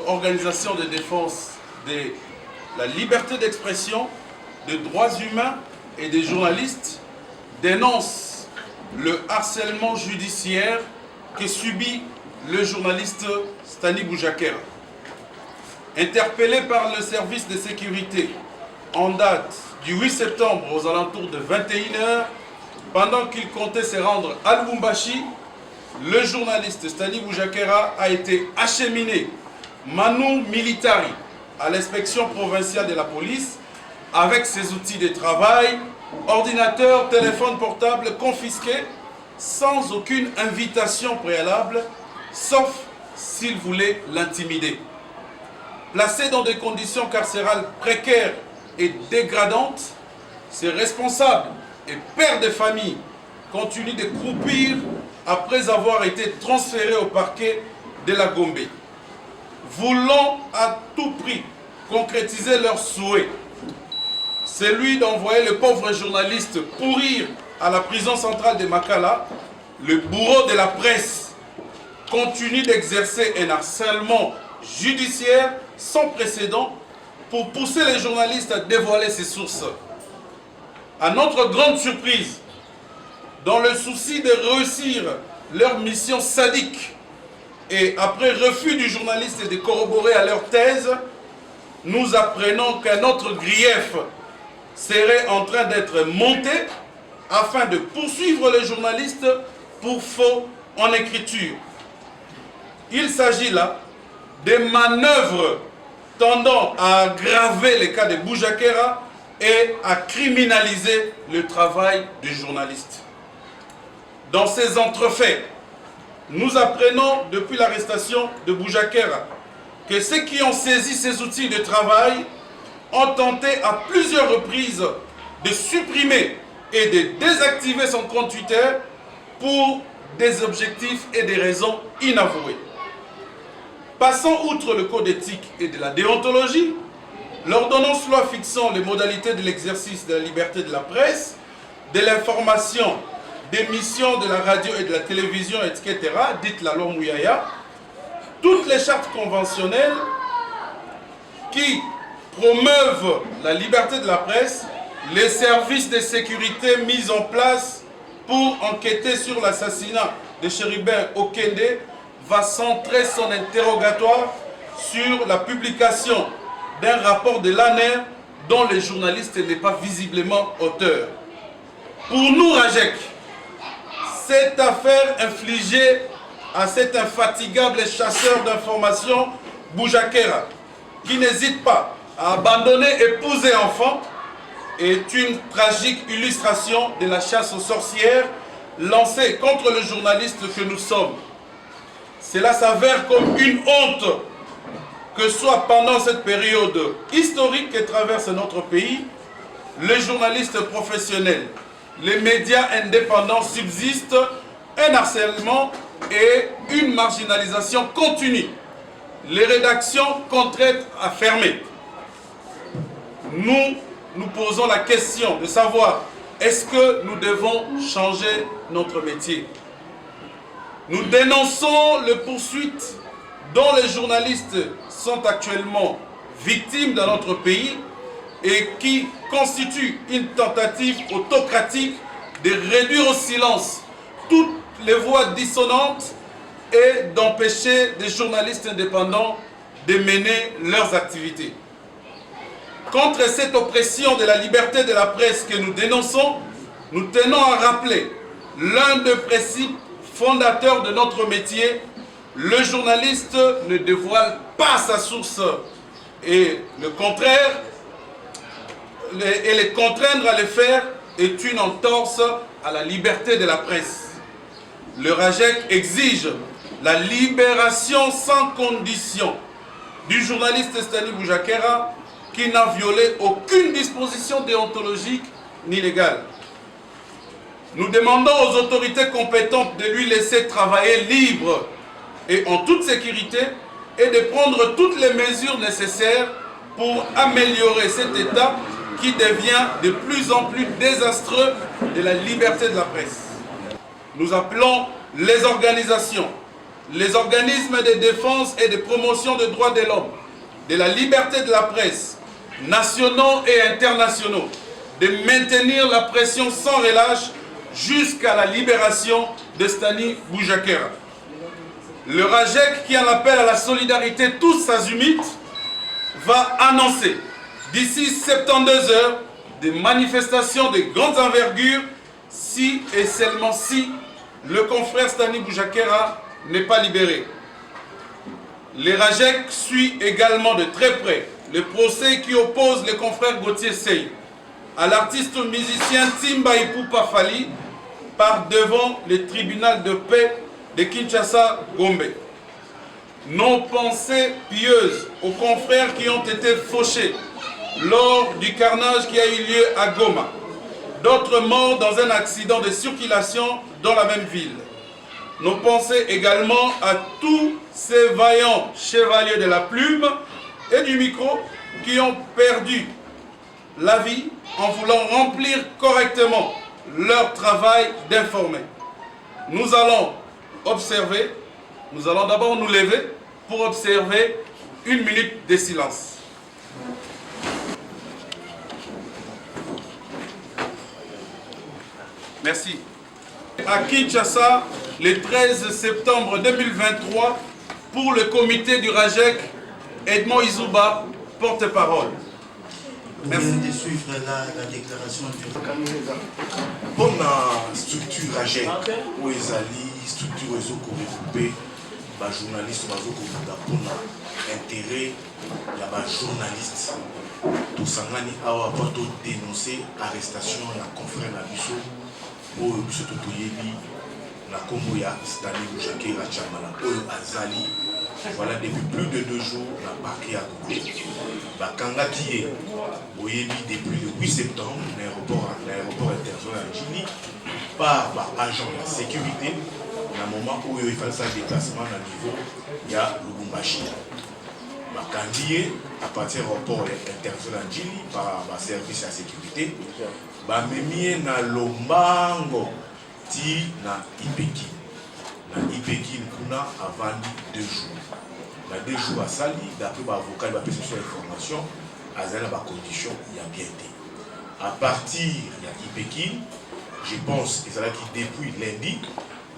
Organisation de défense de la liberté d'expression, des droits humains et des journalistes dénonce le harcèlement judiciaire que subit le journaliste Stani Boujakera. Interpellé par le service de sécurité en date du 8 septembre aux alentours de 21 h, pendant qu'il comptait se rendre à Lubumbashi, le journaliste Stani Boujakera a été acheminé manu militari à l'inspection provinciale de la police avec ses outils de travail, ordinateur, téléphone portable confisqués sans aucune invitation préalable, sauf s'il voulait l'intimider. Placé dans des conditions carcérales précaires et dégradantes, ses responsables et pères de famille continuent de croupir après avoir été transférés au parquet de la Gombe. Voulant à tout prix concrétiser leur souhait, celui d'envoyer le pauvre journaliste pourrir à la prison centrale de Makala, le bourreau de la presse continue d'exercer un harcèlement judiciaire sans précédent pour pousser les journalistes à dévoiler ses sources. À notre grande surprise, dans le souci de réussir leur mission sadique et après refus du journaliste de corroborer à leur thèse, nous apprenons qu'un autre grief serait en train d'être monté afin de poursuivre les journalistes pour faux en écriture. Il s'agit là des manœuvres tendant à aggraver les cas de Boujakera et à criminaliser le travail des journalistes. Dans ces entrefaits, nous apprenons depuis l'arrestation de Boujakera que ceux qui ont saisi ces outils de travail ont tenté à plusieurs reprises de supprimer et de désactiver son compte Twitter pour des objectifs et des raisons inavouées. Passant outre le code éthique et de la déontologie, l'ordonnance loi fixant les modalités de l'exercice de la liberté de la presse, de l'information, des missions de la radio et de la télévision, etc., dite la loi Mouyaya, toutes les chartes conventionnelles qui promeuvent la liberté de la presse, les services de sécurité mis en place pour enquêter sur l'assassinat de Chérubin Okende va centrer son interrogatoire sur la publication d'un rapport de l'ANER dont le journaliste n'est pas visiblement auteur. Pour nous, Rajek, cette affaire infligée à cet infatigable chasseur d'informations, Boujakera, qui n'hésite pas à abandonner épouse et enfants, est une tragique illustration de la chasse aux sorcières lancée contre le journaliste que nous sommes. Cela s'avère comme une honte que soit pendant cette période historique que traverse notre pays, les journalistes professionnels, les médias indépendants subsistent un harcèlement et une marginalisation continue. Les rédactions contraintes à fermer. Nous posons la question de savoir est-ce que nous devons changer notre métier. Nous dénonçons les poursuites dont les journalistes sont actuellement victimes dans notre pays et qui constituent une tentative autocratique de réduire au silence toutes les voix dissonantes et d'empêcher des journalistes indépendants de mener leurs activités. Contre cette oppression de la liberté de la presse que nous dénonçons, nous tenons à rappeler l'un des principes fondateurs de notre métier: le journaliste ne dévoile pas sa source et le contraire, et les contraindre à le faire est une entorse à la liberté de la presse. Le RAJEC exige la libération sans condition du journaliste Stani Boujakera qui n'a violé aucune disposition déontologique ni légale. Nous demandons aux autorités compétentes de lui laisser travailler libre et en toute sécurité et de prendre toutes les mesures nécessaires pour améliorer cet état qui devient de plus en plus désastreux de la liberté de la presse. Nous appelons les organisations, les organismes de défense et de promotion des droits de l'homme, de la liberté de la presse, nationaux et internationaux, de maintenir la pression sans relâche jusqu'à la libération de Stani Boujakera. Le RAJEC, qui en appelle à la solidarité tous azimuts, va annoncer d'ici 72 heures des manifestations de grande envergure si et seulement si le confrère Stani Boujakera n'est pas libéré. Le RAJEC suit également de très près le procès qui oppose le confrère Gauthier Sey à l'artiste musicien Timba Ipupa Fali par devant le tribunal de paix de Kinshasa Gombe. Nos pensées pieuses aux confrères qui ont été fauchés lors du carnage qui a eu lieu à Goma. D'autres morts dans un accident de circulation dans la même ville. Nos pensées également à tous ces vaillants chevaliers de la plume et du micro qui ont perdu la vie en voulant remplir correctement leur travail d'informer. Nous allons observer, nous allons d'abord nous lever pour observer 1 minute de silence. Merci. À Kinshasa, le 13 septembre 2023, pour le comité du RAJEC, Edmond Izuba, porte-parole. Merci de suivre la déclaration du pour la structure RAJEC, où ils allaient, structure regroupée, les journalistes pour l'intérêt, il y a des journalistes. Tout ça, on va dénoncer l'arrestation de la confrère Nabiso pour la Congo ya Stani Boujakera Chamala, Azali. Voilà, depuis plus de 2 jours, la parquet a coupé. Bakanga qui est depuis le 8 septembre, l'aéroport international à Gini, par agent de sécurité, au moment où il fallait un déplacement à niveau, il y a Lubumbashi. Bakandi à partir de l'aéroport international à Gini, par le service de sécurité, Bamemie na Lombango, ti na Ipeki. Na Ipeki, kuna avant 2 jours. Na 2 jours à Sali, d'après l'avocat, il va passer sur l'information, à la condition, il y a bien été. À partir de Ipeki, je pense que c'est là qui depuis lundi,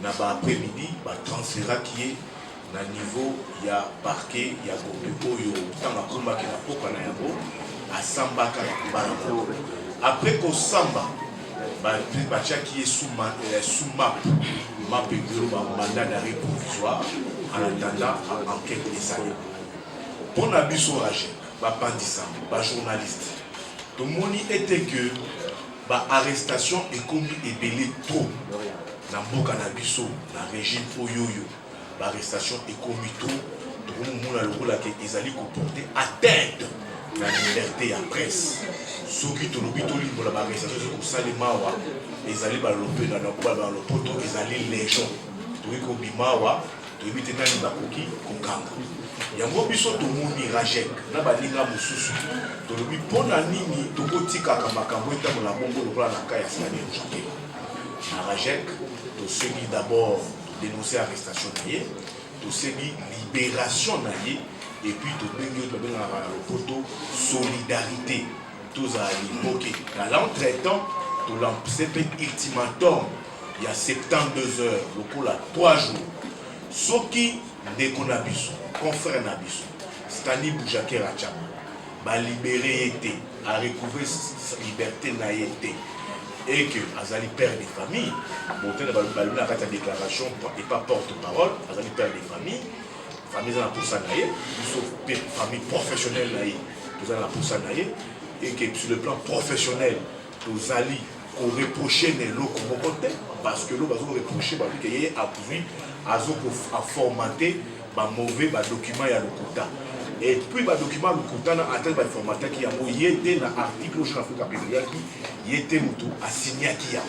na après-midi, va transférer qui est na niveau, il y a parquet, il y a Gombe, il y a combat qui n'a pas à Sambaka, après qu'au Samba, qui est sous map, mandat d'arrêt provisoire, en attendant enquête des salaires. Pour Nabiso RAJEC, journaliste, tout le monde était que l'arrestation est commis et belé trop. Dans Mboka Nabiso, dans le régime Oyoyo, l'arrestation est commis trop. Tout le monde a été comporté atteinte à la liberté à la presse. Ceux qui ont été libres de l'arrestation, ceux qui ont été ils allaient baloper dans le poteau, ils allaient les gens. Tout le monde a été libres de l'arrestation. Il y a un peu de RAJEC, na balinga mususu. To lobi pona nini to kotika kamakambo etamo la bongo lokola na kaya Stani Boujakera. Na RAJEC, to segi d'abord dénoncer l'arrestation naie, to segi libération naie, et puis to bengi to benga le poto solidarité. Tous à l'époque. Dans l'entretemps, to l'amcepe ultimatum, il y a 72 heures, lokola 3 jours. Soki ndeko na biso, confrère na biso, Stani Boujakera Chamala, ba libéré été, a recouvert sa liberté na été, et que Azali père de famille, monté dans la déclaration et pas porte-parole, Azali père de famille, famille dans la poussa naïe, sauf famille professionnelle naïe, tout dans la poussa naïe, et que sur le plan professionnel, tous Ali qu'on reprochait les lots comme côté, parce que l'eau va reprocher qu'il y a appris à formater un mauvais document à l'Okuta. Et puis le document à l'Okuta a atteint le formateur qui a été dans l'article de l'Afrique qui était à signer qui a.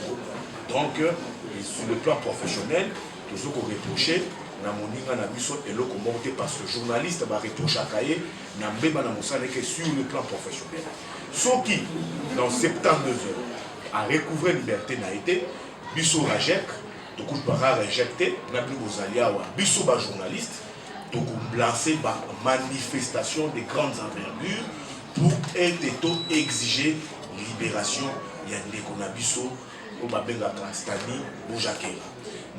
Donc, sur le plan professionnel, tout ce qu'on reprochait, na moninga na biso eloko monté parce que journaliste va reprocher à Kaye na mbeba na mosala que sur le plan professionnel. Ce qui, dans 72 heures, à recouvrir liberté n'a été biso rajek to coup para rejeté na plus aux aliawa biso ba journaliste to lancer ba manifestation de grandes envergures pour être to exiger libération ya ndeko na biso o ba benga Stani Boujakera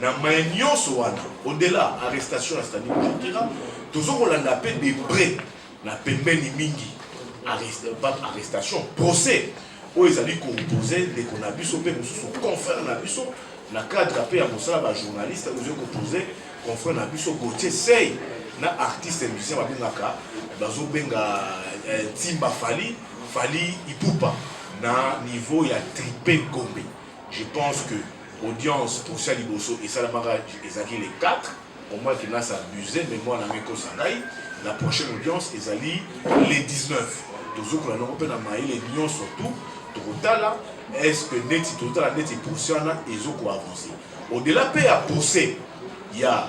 na manyoso wana au-delà arrestation ya Stani Boujakera tozo kolanda pe de près na pembeni mingi arrestation procès où ils allaient composer des conabiso pe mususu confrère na biso na cadre pe ya mosala ba journaliste nous ont composé confrère na biso Gauthier Sey na artiste musicien ba bengaka bazo benga Timba Fali Ipupa na niveau ya Tripé Gombe. Je pense que audience pour ça liboso et ça la mariage ezaki les 4 au moins qu'il n'a s'abusé mais moi na meko sangai la prochaine audience ezali les 19 toujours que la européenne a maillé les lions surtout totala est-ce que neti totala neti pour ça ezoko avancer au-delà pe à pousser il y a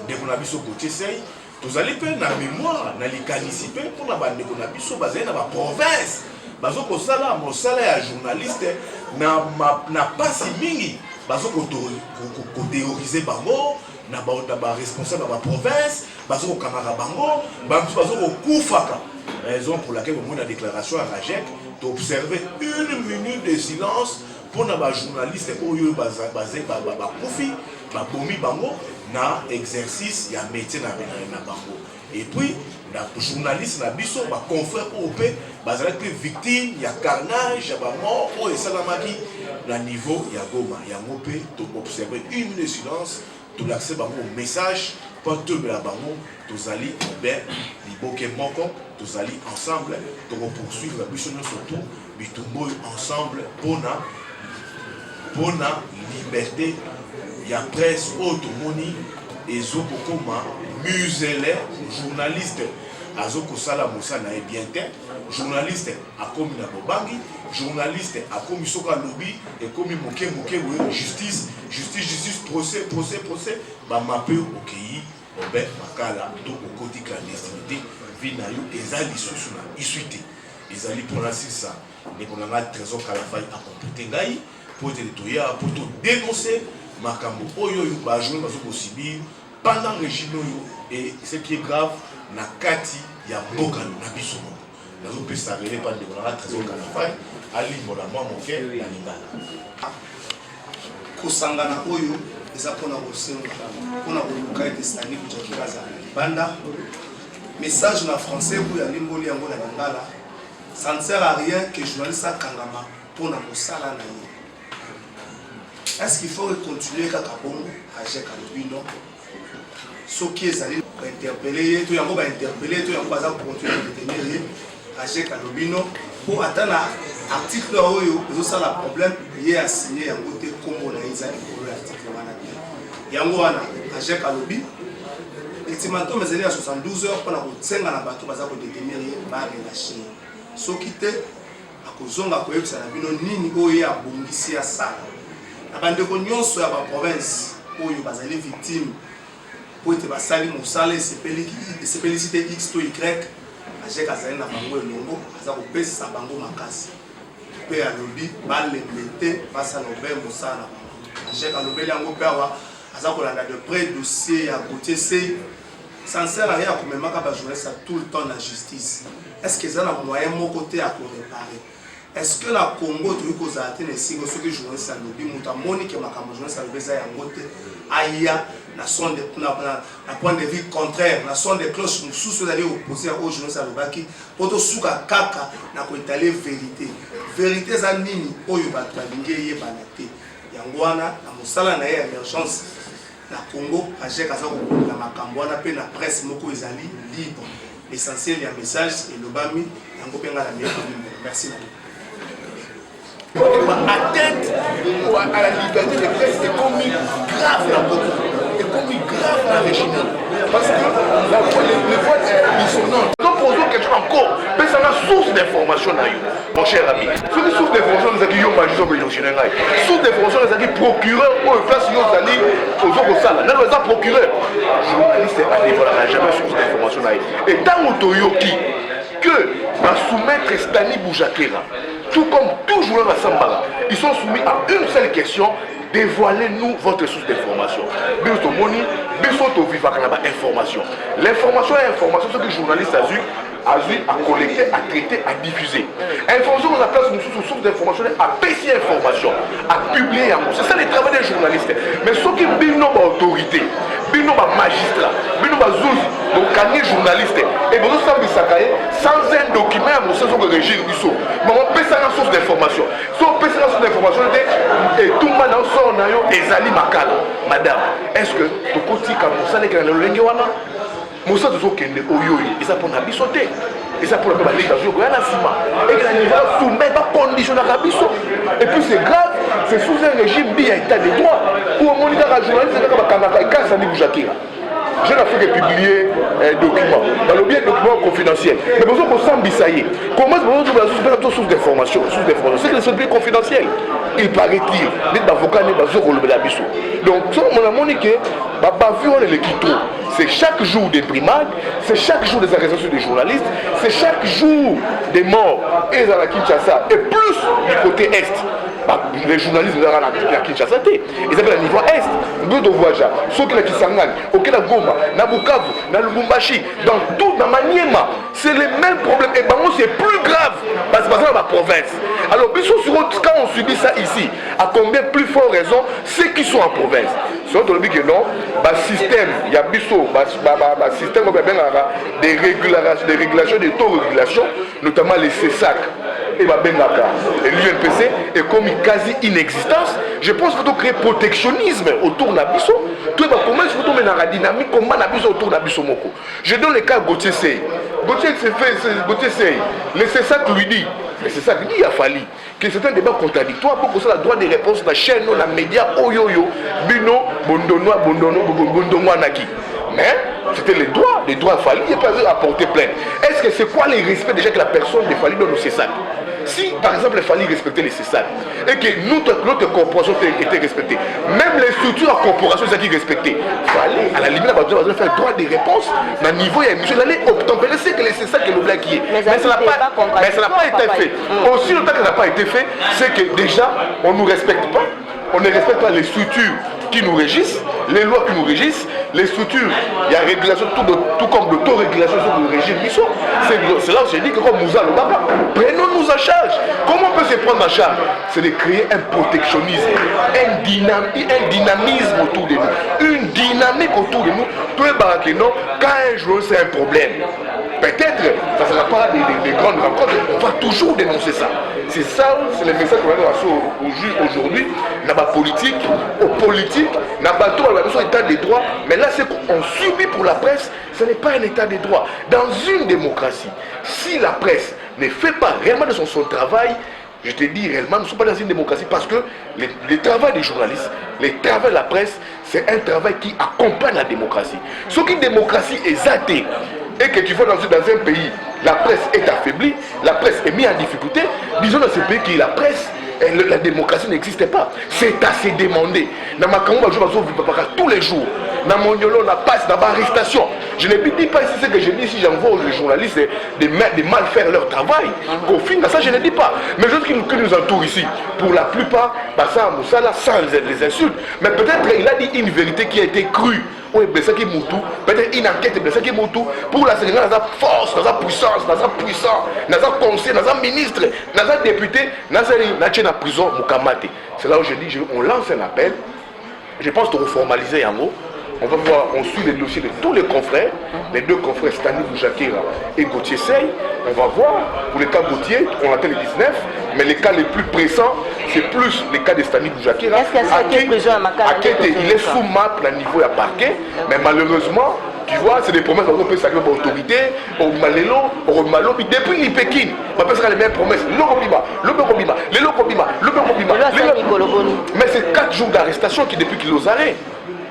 des konabiso côté sei tous allez pe na mémoire na likanisipé pour la bande konabiso basé na ba province bazoko sala mosala ya journaliste na pasi mingi bazoko ko théoriser bango na ba responsable de la province bazoko kamara bango bazoko kufaka raison pour laquelle au moins la déclaration à Rajek d'observer 1 minute de silence pour na ba journaliste oyo basé ba kufi ba bomi bango na exercice ya métier na bango et puis na journaliste na biso ba confrère OP bazala que victime ya carnage ya ba mort o esalamaki na niveau ya Goma ya ngopé to observer 1 minute de silence tout l'accès au message pas tout la bango tous allez ben liboke moko tous allez ensemble pour poursuivre la mission surtout bitumbo ensemble pour na liberté ya presse automoni et zokokoma muselé journaliste azoko sala mosana et bien te journaliste akomi na bobangi journaliste akomi soka lobby et komi moke justice procès ba mape okei obe makala to okoti clandestinité vinayo ezali susu na isuite ezali pour la ça ne konanga trésor kalafai a compléter ngai pour te toya pour te dénoncer makambo oyo ba journée bazoko subir pendant le régime et ce qui est grave na kati ya mboka na biso nazo pesa relé pas de konanga trésor kalafai ali mola moi moke ya lingala kusangana oyo eza pona kosenga pona koluka ete Stani Boujakera za banda message na français pour ya limboli yango na lingala ça ne sert à rien que journaliste akangama pona kosala na ye. Est-ce qu'il faut continuer kaka bongo Rajek alobi non soki ezali interpeller to yango ba interpeller to yango baza continuer de détenir Rajek alobi non pour atteindre article oyo ezosala problème ye a signé yango te kombo na ezali pour l'article wana te yango wana Rajek alobi ultimatum ezali ya 72 heures pour na kosenga na bato baza ko détenir ye ba relâcher soki te akozonga koyebisa na bino nini oyo ya bongisi ya sala na bandeko nyonso ya ba province oyo bazali victime pour ete basali mosala esepelisite x to y Rajek azali na bango elongo aza kopesisa bango makasi mpe alobi balembe te basala obe mosala na bango Rajek alobeli yango mpe awa aza kolanda de près dossier ya Gauthier Sey ça ne sert à rien à komemaka bajournaliste tout le temps la justice. Est-ce que ça a un moyen moko te à réparer? Est-ce que la Congo tu ko za te ne singo ce que journaliste alobi muta moni ke makambo journaliste alobi za yango te aya na son de na point de vue contraire na son de cloche mususu d'aller opposer au journaliste alobaki poto suka kaka na ko étaler vérité za nini oyo bato balingi yebana te yango wana na mosala na ye émergence na Congo Rajek aza kokola makambo wana pe na presse moko ezali libre l'essentiel ya message et le bami yango penga la meilleure. Merci. Atteinte à la liberté de presse est commis grave dans beaucoup, est commis grave dans les régime. Parce que les voix dissonantes. Nous posons quelque chose encore, mais ça a source d'information dans vous, mon cher ami. Sur les sources d'information, nous avons magistrat présidentiel. Source d'information, nous avons procureur ou un place nous allons aux autres salles. Nous avons procureur. Journaliste à niveau, n'a jamais source d'information. Et dans l'autoyoki, que va soumettre Stani Boujakera, tout comme tout joueur à Sambara, ils sont soumis à une seule question: dévoilez-nous votre source d'information. Information. L'information est information, ce que le journaliste a vu, à collecter, à traiter, à diffuser. Information, on appelle une source d'information, à baisser information, à publier. C'est ça le travail des journalistes. Mais ceux qui ont autorité, bino ba magistrat, bino ba zuzi, donc cani journaliste, et vous savez sans un document à mon sens de régime du saut. Mais on peut ça dans source d'information. Si on peut ça dans source d'information, et tout le monde dans son nayo ezali makala. Madame, est-ce que tu peux dire que ça n'est qu'un lengue wana? Moussa de Zokende Oyoyi, et ça pour la bissoter. Et ça pour la ligue d'Azur, il y a la cima. Et que la niveau soumet pas conditionner à bisso. Et puis c'est grave, c'est sous un régime bien état des droits. Où on dit à la journaliste, c'est comme un Kanaka, et quand ça dit Boujakira. Je n'ai fait que publier un document. Dans le bien document confidentiel. Mais besoin qu'on s'en bissaille. Comment est-ce que vous avez source d'information? C'est que les bien confidentiels. Il paraît-il, les avocats ne sont pas le bisso. Donc, mon amour dit que c'est chaque jour des primades, c'est chaque jour des arrestations des journalistes, c'est chaque jour des morts et dans la Kinshasa et plus du côté est. Les journalistes de la Kinshasa, ils appellent le niveau est. Nous devons voir ceux qui sont Kisangani, auquel la Goma, na Bukavu, na Lubumbashi, dans toute la Maniema, c'est les mêmes problèmes. Et Bango, c'est plus grave parce que c'est dans la province. Alors, quand on subit ça ici, à combien plus fort raison ceux qui sont en province? C'est autre que non, système, il y a un système des régulations, des taux de régulation, notamment les CESAC et l'UNPC est comme quasi inexistence. Je pense qu'il faut créer protectionnisme autour de Nabiso. Comment il faut mettre la dynamique, comment Nabiso autour de Nabiso Moko. Je donne le cas Gauthier Sey. Gauthier Sey, le CESAC lui dit, mais c'est ça qu'il dit, il a fallu que c'est un débat contradictoire pour que ça le droit de réponse dans la chaîne, dans les médias, Oyoyo, Bino, Bondonoa, Naki. Mais c'était les droits fallu, il n'y a pas à porter plainte. Est-ce que c'est quoi les respects déjà que la personne de Fali donne au CESAC? Si par exemple il fallait respecter les CESAC et que notre corporation était respectée, même les structures en corporation qui respectaient, il fallait à la limite faire droit de réponse, mais niveau il y a monsieur d'aller obtempérer, c'est que les CESAC est le blague qui est. Mais ça n'a pas été fait. Aussi longtemps que ça n'a pas été fait, c'est que déjà on ne nous respecte pas, on ne respecte pas les structures qui nous régissent, les lois qui nous régissent, les structures, il y a régulation, tout comme l'autorégulation sur le régime. C'est là où j'ai dit que comme Moussa le Baba, prenons-nous en charge. Comment on peut se prendre en charge? C'est de créer un protectionnisme, un dynamisme autour de nous, une dynamique autour de nous. Tout le barrage, non, quand un jour c'est un problème, peut-être ça ne sera pas des grandes rencontres, on va toujours dénoncer ça. C'est ça, c'est le message qu'on va donner au juge aujourd'hui, dans la politique, aux politiques, dans le état des droits. Mais là, c'est qu'on subit pour la presse, ce n'est pas un état des droits. Dans une démocratie, si la presse ne fait pas réellement de son travail, je te dis réellement, nous ne sommes pas dans une démocratie parce que le travail des journalistes, le travail de la presse, c'est un travail qui accompagne la démocratie. Ce qui démocratie est athée et que tu vois dans un pays, la presse est affaiblie, la presse est mise en difficulté, disons dans ce pays que la presse, la démocratie n'existe pas. C'est à se demander. Dans ma campagne, tous les jours, dans mon yolo, la passe, dans l'arrestation. Je ne dis pas ici ce que je dis ici, j'envoie aux journalistes de mal faire leur travail. Qu'au fin, ça je ne dis pas. Mais les gens qui nous entourent ici, pour la plupart, ça, sans les insultes. Mais peut-être il a dit une vérité qui a été crue. Oui, peut-être une enquête blessée qui Moutou pour la Sénégal dans sa force, dans sa puissance, dans sa conseil, dans sa ministre, dans sa député, dans sa prison, Moukamate. C'est là où je dis, on lance un appel. Je pense qu'on va formaliser un mot. On va voir, on suit les dossiers de tous les confrères, les deux confrères Stani Boujakera et Gauthier Sey. On va voir, pour le cas Gauthier, on attend les 19, mais les cas les plus pressants, c'est plus les cas de Stani Boujakera. Il est sous map à niveau à parquet, mais malheureusement, tu vois, c'est des promesses qu'on peut saluer par autorité, au Malélo, au Malobi, depuis l'Ipékin. On peut faire les mêmes promesses. Mais c'est 4 jours d'arrestation depuis qu'il est aux arrêts.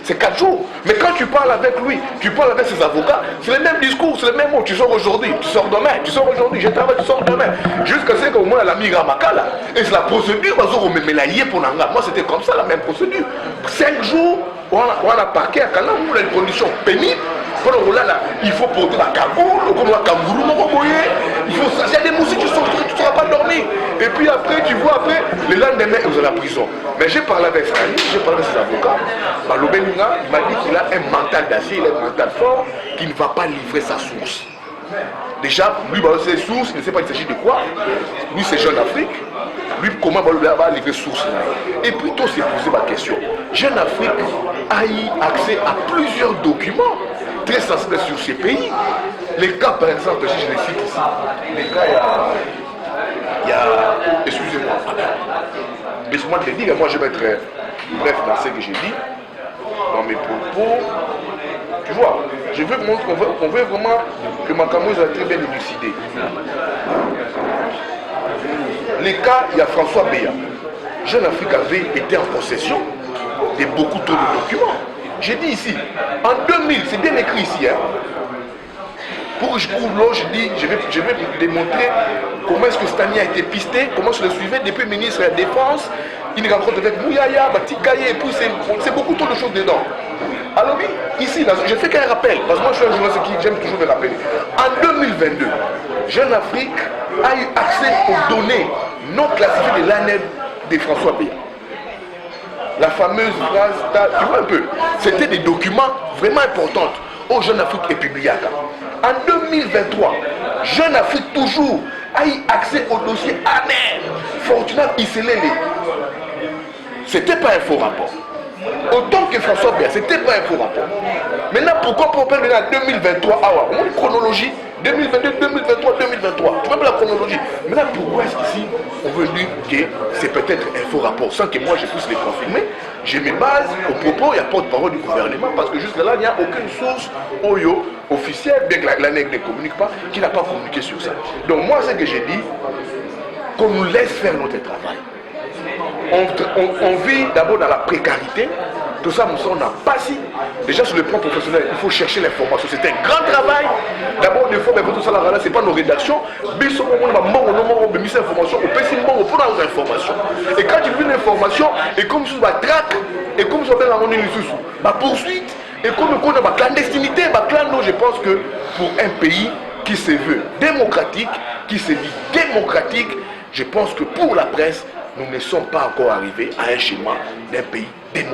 C'est 4 jours. Mais quand tu parles avec lui, tu parles avec ses avocats, c'est le même discours, c'est le même mot. Tu sors aujourd'hui, tu sors demain, tu sors aujourd'hui, je travaille, tu sors demain. Jusqu'à ce qu'au moins la migra makala. Et c'est la procédure, moi c'était comme ça, la même procédure. 5 jours, on a parqué à Kalam, pour les conditions pénibles. Il faut porter la cagoule, comme la kangourou, il faut ça. Il y a des musiques qui sont tu ne sauras pas dormir. Et puis après, tu vois, le lendemain, vous êtes à la prison. Mais j'ai parlé avec Sani, j'ai parlé avec ses avocats. Lobelinga, il m'a dit qu'il a un mental d'acier, il a un mental fort, qui ne va pas livrer sa source. Déjà, lui, ses sources, il ne sait pas il s'agit de quoi. Lui, c'est Jeune Afrique. Lui, comment il va livrer source là. Et plutôt, c'est poser ma question. Jeune Afrique a eu accès à plusieurs documents très sensibles sur ces pays. Les cas, par exemple, si je les cite ici, les cas, il y a excusez-moi, laisse-moi te le dire, moi je vais être bref dans ce que j'ai dit, dans mes propos. Tu vois, je veux qu'on veut vraiment que Makamou soit très bien élucidé. Les cas, il y a François Béa. Jeune Afrique avait été en possession de beaucoup trop de documents. J'ai dit ici, en 2000, c'est bien écrit ici, hein. Pour que je prouve l'eau, je dis, je vais démontrer comment est-ce que Stani a été pisté, comment je le suivais depuis le ministre de la Défense, une rencontre avec Mouyaya, Batikaye, et puis c'est beaucoup trop de choses dedans. Alors oui, ici, là, je fais qu'un rappel, parce que moi je suis un journaliste qui j'aime toujours le rappeler. En 2022, Jeune Afrique a eu accès aux données non classifiées de l'ANED de François Béa. La fameuse phrase, tu vois un peu, c'était des documents vraiment importants. Au Jeune Afrique est publié. En 2023, Jeune Afrique toujours a eu accès au dossier ANED. Fortunat Iselele. C'était pas un faux rapport. Autant que François Béa, c'était pas un faux rapport. Maintenant, pourquoi pour parler en 2023, une chronologie 2022, 2023, 2023. Tu vois la chronologie. Maintenant, pourquoi est-ce qu'ici, on veut dire que c'est peut-être un faux rapport sans que moi je puisse les confirmer? Je me base au propos, il n'y a pas de parole du gouvernement parce que jusque-là, il n'y a aucune source officielle, bien que l'ANEC ne communique pas, qui n'a pas communiqué sur ça. Donc moi, ce que j'ai dit, qu'on nous laisse faire notre travail. On vit d'abord dans la précarité. Tout ça, on n'a pas si. Déjà sur le plan professionnel, il faut chercher l'information. C'est un grand travail. D'abord, des fois, tout ça, ce n'est pas nos rédactions. Mais on a mis cette information, on peut s'y prendre aux informations. Et quand tu veux l'information, et comme ça va traque, et comme ça va dans la poursuite, et comme on a la clandestinité, je pense que pour un pays qui se veut démocratique, qui se dit démocratique, je pense que pour la presse, nous ne sommes pas encore arrivés à un schéma d'un pays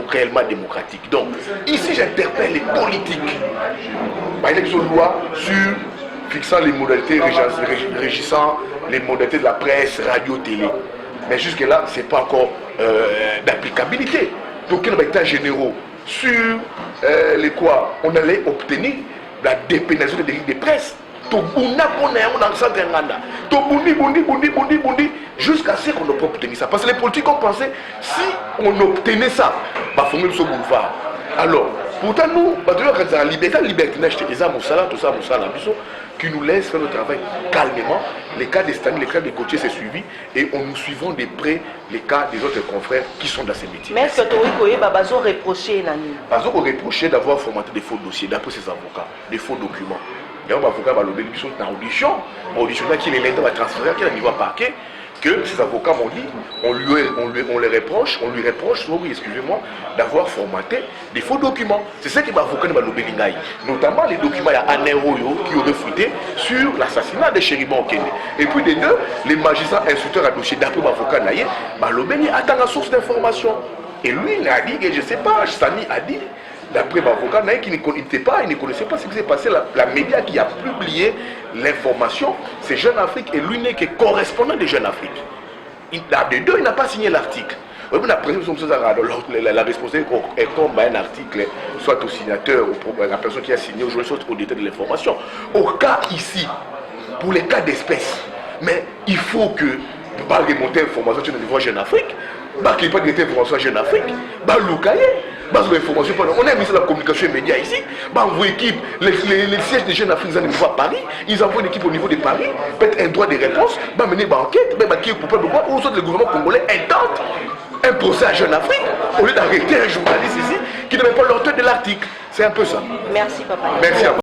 réellement démocratique. Donc, ici, j'interpelle les politiques. Il y a une loi sur fixant les modalités régissant les modalités de la presse, radio, télé. Mais jusque-là, ce n'est pas encore d'applicabilité. Donc, il y a des états généraux sur les quoi on allait obtenir la dépénalisation des délits de presse. Jusqu'à ce qu'on ne peut obtenir ça. Parce que les politiques ont pensé, si on obtenait ça, il faut mettre ce boulevard. Alors, pourtant nous, la liberté, tout ça, qui nous laisse faire le travail calmement. Les cas des Stani, les cas des Gauthier, c'est suivi. Et nous suivons de près les cas des autres confrères qui sont dans ces métiers. Mais est-ce que Torikoye Babazo reproché Nani? Babazo reproché d'avoir formaté des faux dossiers, d'après ses avocats, des faux documents. D'ailleurs, l'avocat va lever qui sont en audition. Audition là, qui est l'État va transférer, qui est au niveau parquet, que ces avocats m'ont dit, on lui reproche, oui, excusez-moi, d'avoir formaté des faux documents. C'est ça qui va avocat de Balobe Lingaï. Notamment les documents, il y a un Royo qui aurait fuité sur l'assassinat de Chériban Okene. Et puis des deux, les magistrats instructeurs à dossier d'après l'avocat Naye, Balobe attend la source d'information. Et lui, il a dit, et je ne sais pas, Sani a dit, d'après l'avocat, il ne connaissait pas ce qui s'est passé. La média qui a publié l'information, c'est Jeune Afrique et lui n'est que correspondant de Jeune Afrique. Des deux, il n'a pas signé l'article. La responsabilité est comme un article, soit au signateur, ou la personne qui a signé, soit au détail de l'information. Au cas ici, pour les cas d'espèce, mais il faut que, pas remonter l'information sur le niveau Jeune Afrique, qu'il n'y ait pas de information Jeune Afrique, on a mis la communication immédiate ici, vos équipes, les sièges des Jeunes Africains à Paris, ils envoient une équipe au niveau de Paris, peut-être un droit de réponse, mener une enquête, ou soit le gouvernement congolais intente un procès à Jeune Afrique, au lieu d'arrêter un journaliste ici qui n'avait pas l'auteur de l'article. C'est un peu ça. Merci papa. Merci à vous.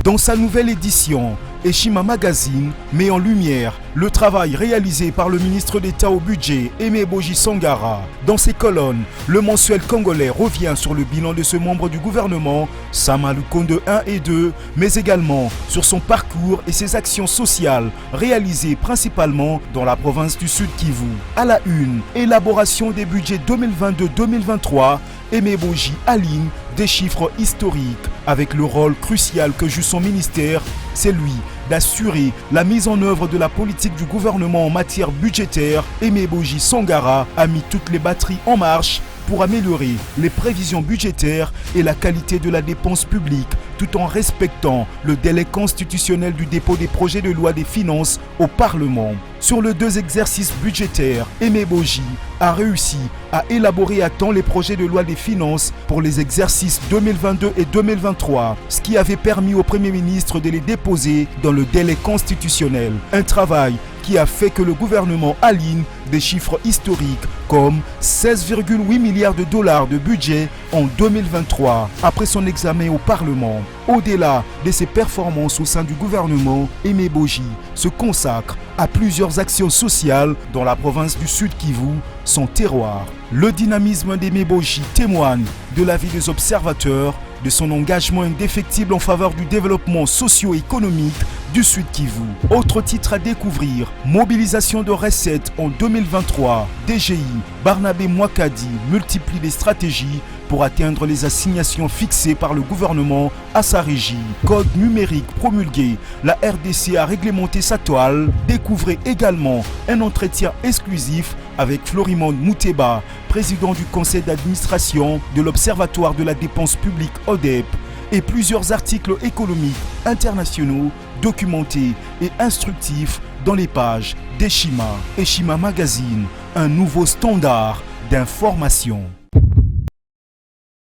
Dans sa nouvelle édition, Eshima Magazine met en lumière le travail réalisé par le ministre d'État au budget, Aimé Boji Sangara. Dans ses colonnes, le mensuel congolais revient sur le bilan de ce membre du gouvernement, Sama Lukonde 1 et 2, mais également sur son parcours et ses actions sociales réalisées principalement dans la province du Sud Kivu. À la une, élaboration des budgets 2022-2023, Aimé Boji aligne des chiffres historiques avec le rôle crucial que joue son ministère, c'est lui d'assurer la mise en œuvre de la politique du gouvernement en matière budgétaire. Aimé Boji Sangara a mis toutes les batteries en marche pour améliorer les prévisions budgétaires et la qualité de la dépense publique, tout en respectant le délai constitutionnel du dépôt des projets de loi des finances au Parlement. Sur les 2 exercices budgétaires, Aimé Boji a réussi à élaborer à temps les projets de loi des finances pour les exercices 2022 et 2023, ce qui avait permis au Premier ministre de les déposer dans le délai constitutionnel. Un travail qui a fait que le gouvernement aligne des chiffres historiques comme 16,8 milliards de dollars de budget en 2023 après son examen au Parlement. Au-delà de ses performances au sein du gouvernement, Aimé Boji se consacre à plusieurs actions sociales dans la province du Sud Kivu, son terroir. Le dynamisme d'Aimé Boji témoigne de l'avis des observateurs de son engagement indéfectible en faveur du développement socio-économique du Sud Kivu. Autre titre à découvrir, mobilisation de recettes en 2023. DGI, Barnabé Mwakadi multiplie les stratégies pour atteindre les assignations fixées par le gouvernement à sa régie. Code numérique promulgué, la RDC a réglementé sa toile. Découvrez également un entretien exclusif avec Florimond Mouteba, président du conseil d'administration de l'Observatoire de la dépense publique ODEP, et plusieurs articles économiques internationaux documentés et instructifs dans les pages d'Eshima. Eshima Magazine, un nouveau standard d'information.